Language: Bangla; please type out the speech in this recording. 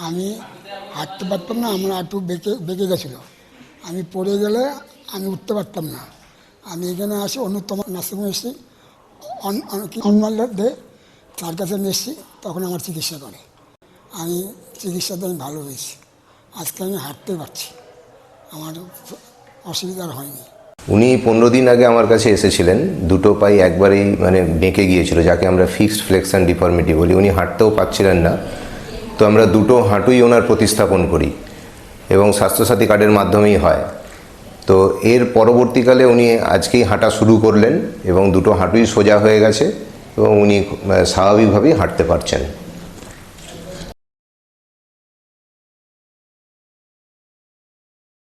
আমি হাঁটতে পারতাম না, আমার হাঁটু বেঁকে গেছিলো। আমি পড়ে গেলে আমি উঠতে পারতাম না। আমি এখানে আসি অন্যতম নার্সিংহোমে এসেছি, দে তার কাছে আমি এসেছি, তখন আমার চিকিৎসা করে। আমি চিকিৎসাতে আমি ভালো হয়েছি, আজকে আমি হাঁটতে পারছি, আমার অসুবিধা আর হয়নি। উনি 15 দিন আগে আমার কাছে এসেছিলেন, দুটো পাই একবারেই মানে বেঁকে গিয়েছিল, যাকে আমরা ফিক্সড ফ্লেক্সন ডিফর্মিটি বলি। উনি হাঁটতেও পারছিলেন না, তো আমরা দুটো হাঁটুই ওনার প্রতিস্থাপন করি এবং স্বাস্থ্যসাথী কার্ডের মাধ্যমেই হয়। তো এর পরবর্তীকালে উনি আজকেই হাঁটা শুরু করলেন এবং দুটো হাঁটুই সোজা হয়ে গেছে এবং উনি স্বাভাবিকভাবেই হাঁটতে পারছেন।